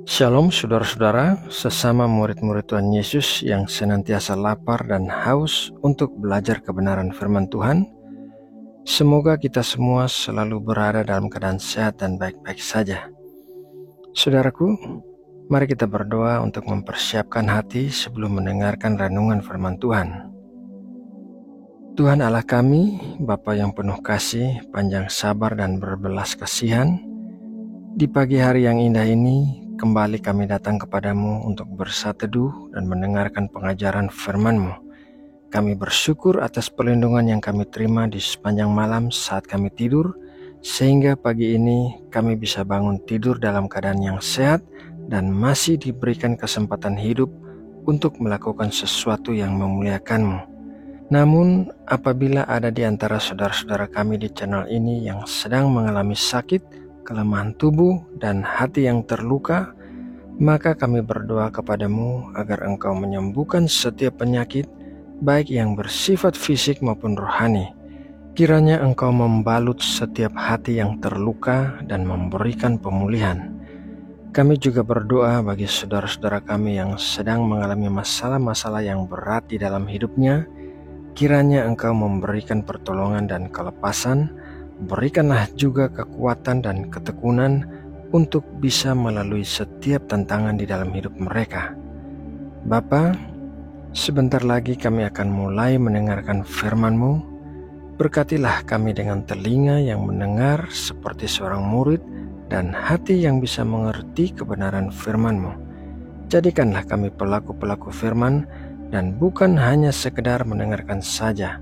Shalom saudara-saudara, sesama murid-murid Tuhan Yesus yang senantiasa lapar dan haus untuk belajar kebenaran firman Tuhan. Semoga kita semua selalu berada dalam keadaan sehat dan baik-baik saja. Saudaraku, mari kita berdoa untuk mempersiapkan hati sebelum mendengarkan renungan firman Tuhan. Tuhan Allah kami, Bapa yang penuh kasih, panjang sabar dan berbelas kasihan, di pagi hari yang indah ini, kembali kami datang kepadamu untuk bersatu teduh dan mendengarkan pengajaran firman-Mu. Kami bersyukur atas perlindungan yang kami terima di sepanjang malam saat kami tidur, sehingga pagi ini kami bisa bangun tidur dalam keadaan yang sehat dan masih diberikan kesempatan hidup untuk melakukan sesuatu yang memuliakan-Mu. Namun, apabila ada di antara saudara-saudara kami di channel ini yang sedang mengalami sakit, kelemahan tubuh, dan hati yang terluka, maka kami berdoa kepadamu agar Engkau menyembuhkan setiap penyakit, baik yang bersifat fisik maupun rohani. Kiranya Engkau membalut setiap hati yang terluka dan memberikan pemulihan. Kami juga berdoa bagi saudara-saudara kami yang sedang mengalami masalah-masalah yang berat di dalam hidupnya. Kiranya Engkau memberikan pertolongan dan kelepasan. Berikanlah juga kekuatan dan ketekunan untuk bisa melalui setiap tantangan di dalam hidup mereka. Bapa, sebentar lagi kami akan mulai mendengarkan firman-Mu. Berkatilah kami dengan telinga yang mendengar seperti seorang murid dan hati yang bisa mengerti kebenaran firman-Mu. Jadikanlah kami pelaku-pelaku firman dan bukan hanya sekedar mendengarkan saja.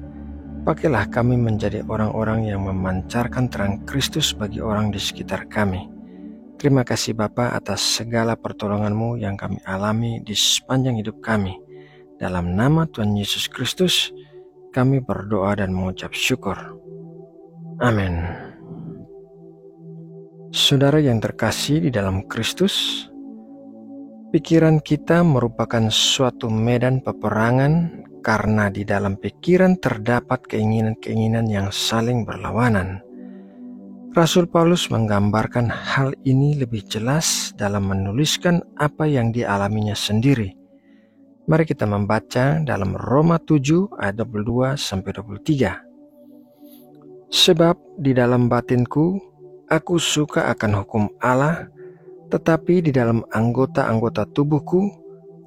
Pakailah kami menjadi orang-orang yang memancarkan terang Kristus bagi orang di sekitar kami. Terima kasih Bapa atas segala pertolongan-Mu yang kami alami di sepanjang hidup kami. Dalam nama Tuhan Yesus Kristus, kami berdoa dan mengucap syukur. Amin. Saudara yang terkasih di dalam Kristus, pikiran kita merupakan suatu medan peperangan karena di dalam pikiran terdapat keinginan-keinginan yang saling berlawanan. Rasul Paulus menggambarkan hal ini lebih jelas dalam menuliskan apa yang dialaminya sendiri. Mari kita membaca dalam Roma 7 ayat 22-23. Sebab di dalam batinku aku suka akan hukum Allah, tetapi di dalam anggota-anggota tubuhku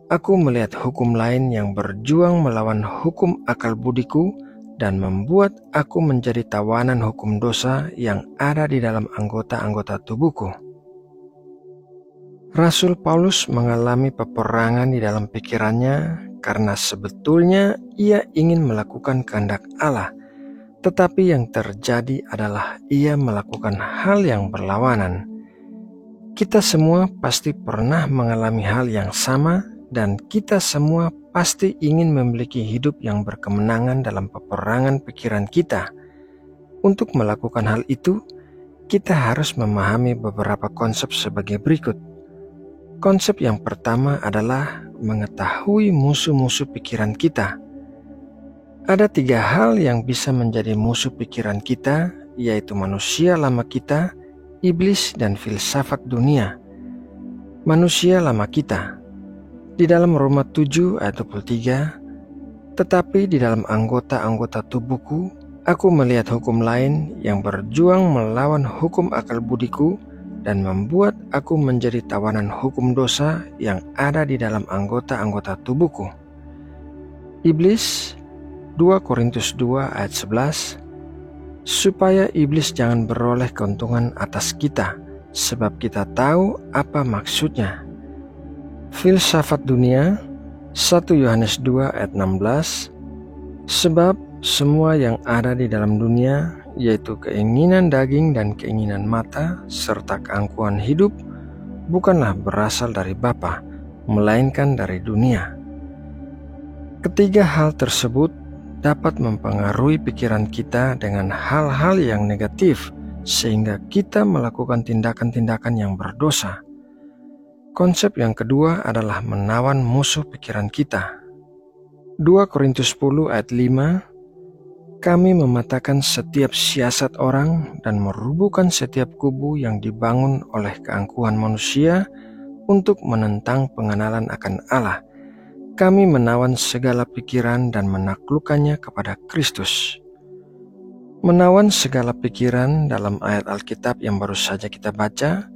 aku melihat hukum lain yang berjuang melawan hukum akal budiku dan membuat aku menjadi tawanan hukum dosa yang ada di dalam anggota-anggota tubuhku. Rasul Paulus mengalami peperangan di dalam pikirannya karena sebetulnya ia ingin melakukan kehendak Allah, tetapi yang terjadi adalah ia melakukan hal yang berlawanan. Kita semua pasti pernah mengalami hal yang sama, dan kita semua pasti ingin memiliki hidup yang berkemenangan dalam peperangan pikiran kita. Untuk melakukan hal itu, kita harus memahami beberapa konsep sebagai berikut. Konsep yang pertama adalah mengetahui musuh-musuh pikiran kita. Ada 3 hal yang bisa menjadi musuh pikiran kita, yaitu manusia lama kita, iblis, dan filsafat dunia. Manusia lama kita. Di dalam Roma 7 ayat 23, tetapi di dalam anggota-anggota tubuhku, aku melihat hukum lain yang berjuang melawan hukum akal budiku dan membuat aku menjadi tawanan hukum dosa yang ada di dalam anggota-anggota tubuhku. Iblis, 2 Korintus 2 ayat 11, supaya iblis jangan beroleh keuntungan atas kita, sebab kita tahu apa maksudnya. Filsafat dunia, 1 Yohanes 2 ayat 16, sebab semua yang ada di dalam dunia, yaitu keinginan daging dan keinginan mata, serta keangkuhan hidup, bukanlah berasal dari Bapa, melainkan dari dunia. Ketiga hal tersebut dapat mempengaruhi pikiran kita dengan hal-hal yang negatif, sehingga kita melakukan tindakan-tindakan yang berdosa. Konsep yang kedua adalah menawan musuh pikiran kita. 2 Korintus 10 ayat 5, Kami mematahkan setiap siasat orang dan merubuhkan setiap kubu yang dibangun oleh keangkuhan manusia untuk menentang pengenalan akan Allah. Kami menawan segala pikiran dan menaklukkannya kepada Kristus. Menawan segala pikiran dalam ayat Alkitab yang baru saja kita baca,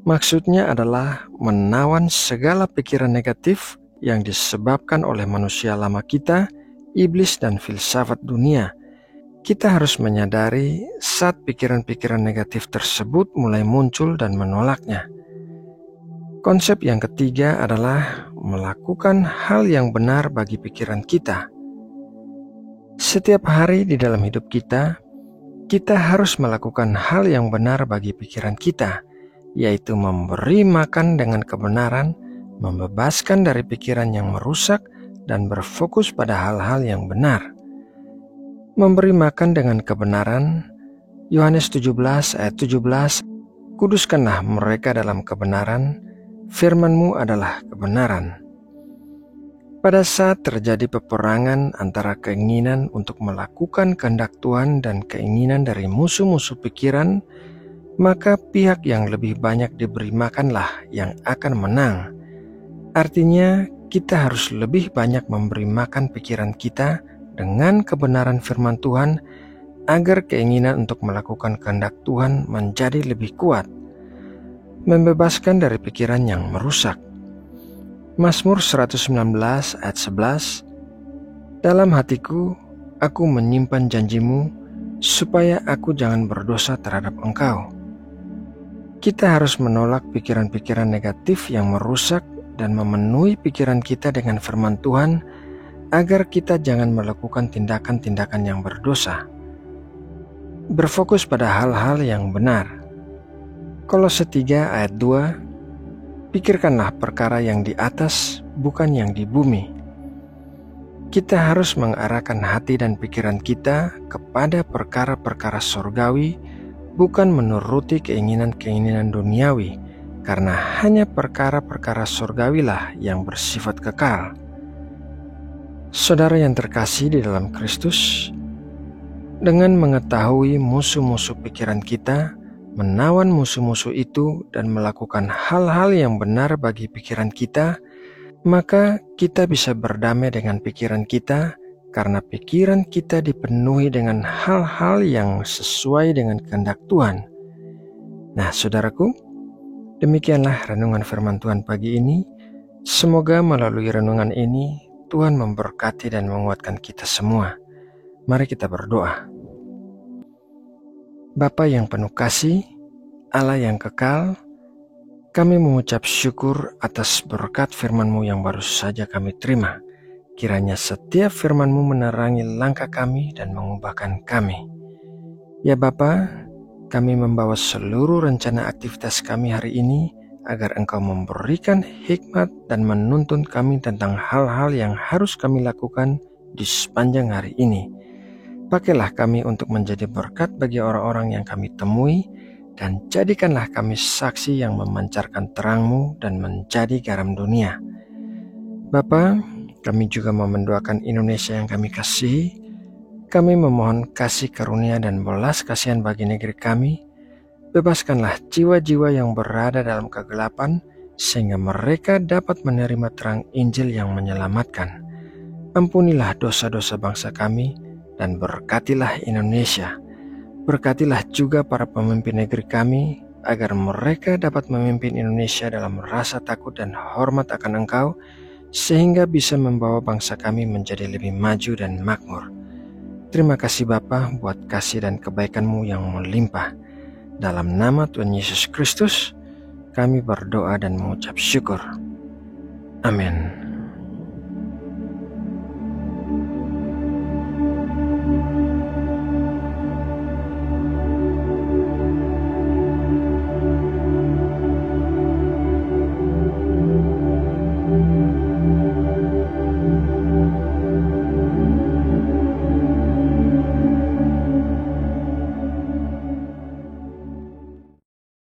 maksudnya adalah menawan segala pikiran negatif yang disebabkan oleh manusia lama kita, iblis dan filsafat dunia. Kita harus menyadari saat pikiran-pikiran negatif tersebut mulai muncul dan menolaknya. Konsep yang ketiga adalah melakukan hal yang benar bagi pikiran kita. Setiap hari di dalam hidup kita harus melakukan hal yang benar bagi pikiran kita, yaitu memberi makan dengan kebenaran, membebaskan dari pikiran yang merusak, dan berfokus pada hal-hal yang benar. Memberi makan dengan kebenaran, Yohanes 17 ayat 17, kuduskanlah mereka dalam kebenaran, firman-Mu adalah kebenaran. Pada saat terjadi peperangan antara keinginan untuk melakukan kehendak Tuhan dan keinginan dari musuh-musuh pikiran, maka pihak yang lebih banyak diberi makanlah yang akan menang. Artinya, kita harus lebih banyak memberi makan pikiran kita dengan kebenaran firman Tuhan agar keinginan untuk melakukan kehendak Tuhan menjadi lebih kuat, membebaskan dari pikiran yang merusak. Mazmur 119 ayat 11, dalam hatiku aku menyimpan janjimu supaya aku jangan berdosa terhadap Engkau. Kita harus menolak pikiran-pikiran negatif yang merusak dan memenuhi pikiran kita dengan firman Tuhan agar kita jangan melakukan tindakan-tindakan yang berdosa. Berfokus pada hal-hal yang benar. Kolose 3 ayat 2, pikirkanlah perkara yang di atas, bukan yang di bumi. Kita harus mengarahkan hati dan pikiran kita kepada perkara-perkara surgawi, bukan menuruti keinginan-keinginan duniawi, karena hanya perkara-perkara surgawilah yang bersifat kekal. Saudara yang terkasih di dalam Kristus, dengan mengetahui musuh-musuh pikiran kita, menawan musuh-musuh itu dan melakukan hal-hal yang benar bagi pikiran kita, maka kita bisa berdamai dengan pikiran kita karena pikiran kita dipenuhi dengan hal-hal yang sesuai dengan kehendak Tuhan. Nah, saudaraku, demikianlah renungan firman Tuhan pagi ini. Semoga melalui renungan ini Tuhan memberkati dan menguatkan kita semua. Mari kita berdoa. Bapa yang penuh kasih, Allah yang kekal, kami mengucap syukur atas berkat firman-Mu yang baru saja kami terima. Kiranya setiap firman-Mu menerangi langkah kami dan mengubahkan kami. Ya Bapa, kami membawa seluruh rencana aktivitas kami hari ini agar Engkau memberikan hikmat dan menuntun kami tentang hal-hal yang harus kami lakukan di sepanjang hari ini. Pakailah kami untuk menjadi berkat bagi orang-orang yang kami temui, dan jadikanlah kami saksi yang memancarkan terang-Mu dan menjadi garam dunia. Bapa, kami juga mau mendoakan Indonesia yang kami kasihi. Kami memohon kasih karunia dan belas kasihan bagi negeri kami. Bebaskanlah jiwa-jiwa yang berada dalam kegelapan, sehingga mereka dapat menerima terang Injil yang menyelamatkan. Ampunilah dosa-dosa bangsa kami, dan berkatilah Indonesia. Berkatilah juga para pemimpin negeri kami, agar mereka dapat memimpin Indonesia dalam rasa takut dan hormat akan Engkau, sehingga bisa membawa bangsa kami menjadi lebih maju dan makmur. Terima kasih Bapa buat kasih dan kebaikan-Mu yang melimpah. Dalam nama Tuhan Yesus Kristus, kami berdoa dan mengucap syukur. Amin.